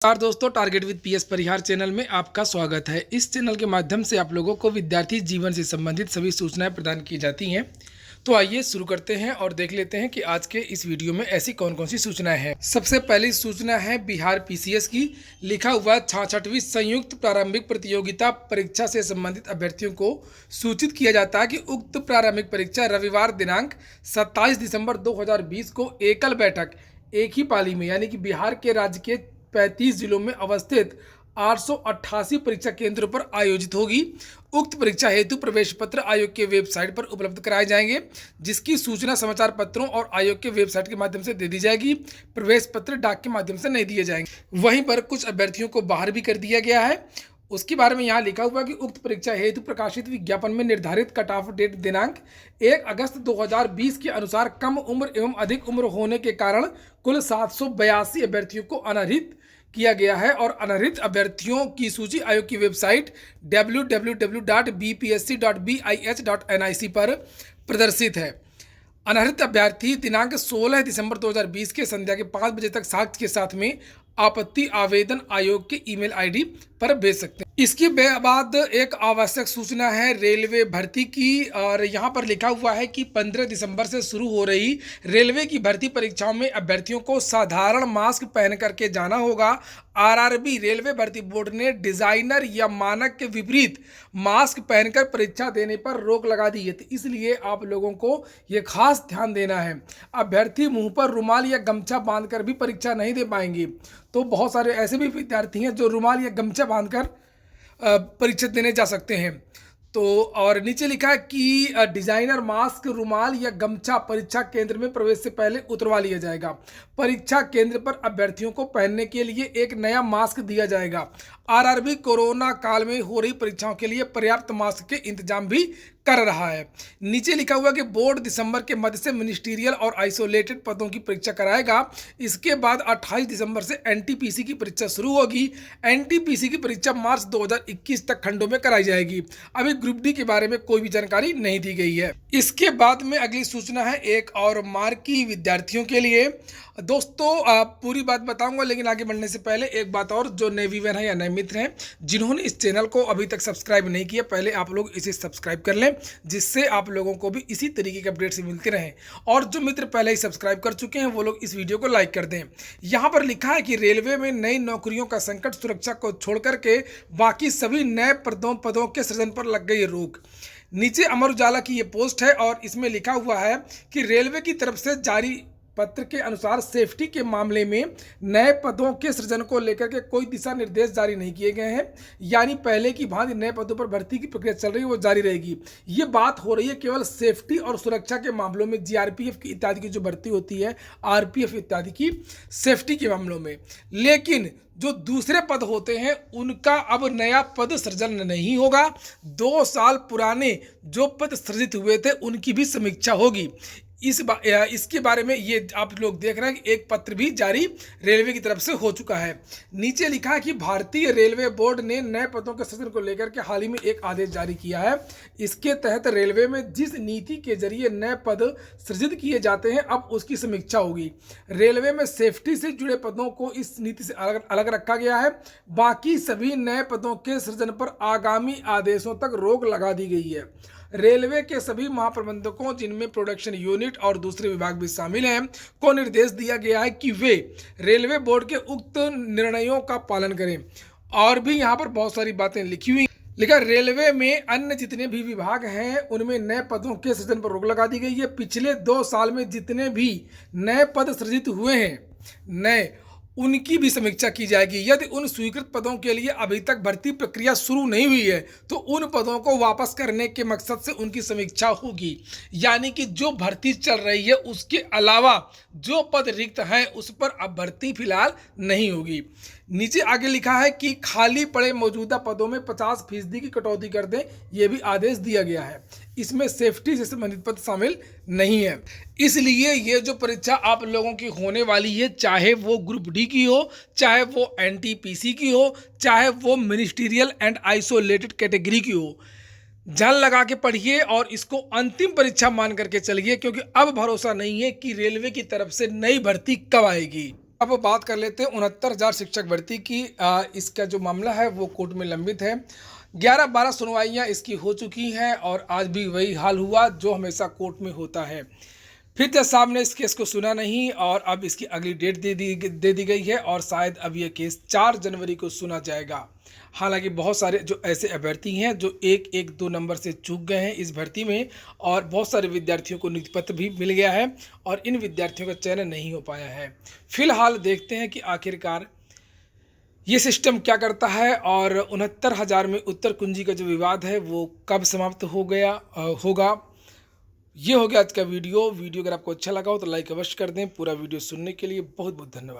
नमस्कार दोस्तों, target with PS Parihar channel में आपका स्वागत है। इस चैनल के माध्यम से आप लोगों को विद्यार्थी जीवन से संबंधित सभी सूचनाएं प्रदान की जाती हैं। तो आइए शुरू करते हैं और देख लेते हैं कि आज के इस वीडियो में ऐसी कौन कौन सी सूचनाएं हैं। सबसे पहली सूचना है बिहार पीसीएस की। लिखा हुआ 66वीं संयुक्त प्रारंभिक प्रतियोगिता परीक्षा से संबंधित अभ्यर्थियों को सूचित किया जाता है कि उक्त प्रारंभिक परीक्षा रविवार दिनांक 27 दिसंबर 2020 को एकल बैठक एक ही पाली में यानी कि बिहार के राज्य के 35 जिलों में अवस्थित 888 परीक्षा केंद्रों पर आयोजित होगी। उक्त परीक्षा हेतु प्रवेश पत्र आयोग के वेबसाइट पर उपलब्ध कराए जाएंगे, जिसकी सूचना समाचार पत्रों और आयोग के वेबसाइट के माध्यम से दे दी जाएगी। प्रवेश पत्र डाक के माध्यम से नहीं दिए जाएंगे। वहीं पर कुछ अभ्यर्थियों को बाहर भी कर दिया गया है। उसके बारे में यहाँ लिखा हुआ कि उक्त परीक्षा हेतु प्रकाशित विज्ञापन में निर्धारित कट ऑफ डेट दिनांक 1 अगस्त 2020 के अनुसार कम उम्र एवं अधिक उम्र होने के कारण कुल 782 अभ्यर्थियों को अनर्हित किया गया है और अनर्हित अभ्यर्थियों की सूची आयोग की वेबसाइट www.bpsc.bih.nic पर प्रदर्शित है। अनर्हित अभ्यर्थी दिनांक 16 दिसंबर 2020 के संध्या के 5 बजे तक साक्ष्य के साथ में आपत्ति आवेदन आयोग के ईमेल आईडी पर भेज सकते हैं। इसके बाद एक आवश्यक सूचना है रेलवे भर्ती की, और यहाँ पर लिखा हुआ है कि 15 दिसंबर से शुरू हो रही रेलवे की भर्ती परीक्षाओं में अभ्यर्थियों को साधारण मास्क पहन करके जाना होगा। आरआरबी रेलवे भर्ती बोर्ड ने डिजाइनर या मानक के विपरीत मास्क पहनकर परीक्षा देने पर रोक लगा दी है, तो इसलिए आप लोगों को ये खास ध्यान देना है। अभ्यर्थी मुंह पर रुमाल या गमछा बांधकर भी परीक्षा नहीं दे पाएंगे। तो बहुत सारे ऐसे भी विद्यार्थी हैं जो रुमाल या गमछा बांधकर परीक्षा देने जा सकते हैं। तो और नीचे लिखा है कि डिजाइनर मास्क, रुमाल या गमछा परीक्षा केंद्र में प्रवेश से पहले उतरवा लिया जाएगा। परीक्षा केंद्र पर अभ्यर्थियों को पहनने के लिए एक नया मास्क दिया जाएगा। आरआरबी कोरोना काल में हो रही परीक्षाओं के लिए पर्याप्त मास्क के इंतजाम भी कर रहा है। नीचे लिखा हुआ कि बोर्ड दिसंबर के मध्य से मिनिस्ट्रियल और आइसोलेटेड पदों की परीक्षा कराएगा। इसके बाद 28 दिसंबर से एनटीपीसी की परीक्षा शुरू होगी। एनटीपीसी की परीक्षा मार्च 2021 तक खंडों में कराई जाएगी। अभी ग्रुप डी के बारे में कोई भी जानकारी नहीं दी गई है। इसके बाद में अगली सूचना है एक और मार्क की विद्यार्थियों के लिए। दोस्तों पूरी बात बताऊंगा, लेकिन आगे बढ़ने से पहले एक बात और, जो नए व्यूअर हैं या नए मित्र हैं जिन्होंने इस चैनल को अभी तक सब्सक्राइब नहीं किया, पहले आप लोग इसे सब्सक्राइब कर लें, जिससे आप लोगों को भी इसी तरीके के अपडेट्स मिलते रहें। और जो मित्र पहले ही सब्सक्राइब कर चुके हैं वो लोग इस वीडियो को लाइक कर दें। यहाँ पर लिखा है कि रेलवे में नई नौकरियों का संकट, सुरक्षा को छोड़ करके बाकी सभी नए पदों के सृजन पर लग गई रोक। नीचे अमर उजाला की ये पोस्ट है और इसमें लिखा हुआ है कि रेलवे की तरफ से जारी पत्र के अनुसार सेफ्टी के मामले में नए पदों के सृजन को लेकर के कोई दिशा निर्देश जारी नहीं किए गए हैं। यानी पहले की भांति नए पदों पर भर्ती की प्रक्रिया चल रही है, वो जारी रहेगी। ये बात हो रही है केवल सेफ्टी और सुरक्षा के मामलों में, जीआरपीएफ इत्यादि की जो भर्ती होती है, आरपीएफ इत्यादि की सेफ्टी के मामलों में। लेकिन जो दूसरे पद होते हैं उनका अब नया पद सृजन नहीं होगा। 2 साल पुराने जो पद सृजित हुए थे उनकी भी समीक्षा होगी। इसके बारे में ये आप लोग देख रहे हैं कि एक पत्र भी जारी रेलवे की तरफ से हो चुका है। नीचे लिखा है कि भारतीय रेलवे बोर्ड ने नए पदों के सृजन को लेकर के हाल ही में एक आदेश जारी किया है। इसके तहत रेलवे में जिस नीति के जरिए नए पद सृजित किए जाते हैं, अब उसकी समीक्षा होगी। रेलवे में सेफ्टी से जुड़े पदों को इस नीति से अलग रखा गया है। बाकी सभी नए पदों के सृजन पर आगामी आदेशों तक रोक लगा दी गई है। रेलवे के सभी महाप्रबंधकों, जिनमें प्रोडक्शन यूनिट और दूसरे विभाग भी शामिल हैं, को निर्देश दिया गया है कि वे रेलवे बोर्ड के उक्त निर्णयों का पालन करें। और भी यहाँ पर बहुत सारी बातें लिखी हुई। लेकिन रेलवे में अन्य जितने भी विभाग हैं उनमें नए पदों के सृजन पर रोक लगा दी गई है। पिछले 2 साल में जितने भी नए पद सृजित हुए हैं उनकी भी समीक्षा की जाएगी। यदि उन स्वीकृत पदों के लिए अभी तक भर्ती प्रक्रिया शुरू नहीं हुई है तो उन पदों को वापस करने के मकसद से उनकी समीक्षा होगी। यानी कि जो भर्ती चल रही है उसके अलावा जो पद रिक्त हैं उस पर अब भर्ती फिलहाल नहीं होगी। नीचे आगे लिखा है कि खाली पड़े मौजूदा पदों में 50% की कटौती कर दें, यह भी आदेश दिया गया है। इसमें सेफ्टी से संबंधित पद शामिल नहीं है। इसलिए ये जो परीक्षा आप लोगों की होने वाली है, चाहे वो ग्रुप डी की हो, चाहे वो एनटीपीसी की हो, चाहे वो मिनिस्ट्रियल एंड आइसोलेटेड कैटेगरी की हो, जान लगा के पढ़िए और इसको अंतिम परीक्षा मान करके चलिए, क्योंकि अब भरोसा नहीं है कि रेलवे की तरफ से नई भर्ती कब आएगी। अब बात कर लेते हैं 69,000 शिक्षक भर्ती की। इसका जो मामला है वो कोर्ट में लंबित है। 11-12 सुनवाइयाँ इसकी हो चुकी हैं और आज भी वही हाल हुआ जो हमेशा कोर्ट में होता है। फिर जज साहब ने इस केस को सुना नहीं और अब इसकी अगली डेट दे दी गई है और शायद अब ये केस 4 जनवरी को सुना जाएगा। हालांकि बहुत सारे जो ऐसे अभ्यर्थी हैं जो 1-1-2 नंबर से चूक गए हैं इस भर्ती में, और बहुत सारे विद्यार्थियों को नियुक्ति पत्र भी मिल गया है और इन विद्यार्थियों का चयन नहीं हो पाया है। फिलहाल देखते हैं कि आखिरकार ये सिस्टम क्या करता है और 69,000 में उत्तर कुंजी का जो विवाद है वो कब समाप्त होगा। ये हो गया आज का वीडियो। अगर आपको अच्छा लगा हो तो लाइक अवश्य कर दें। पूरा वीडियो सुनने के लिए बहुत बहुत धन्यवाद।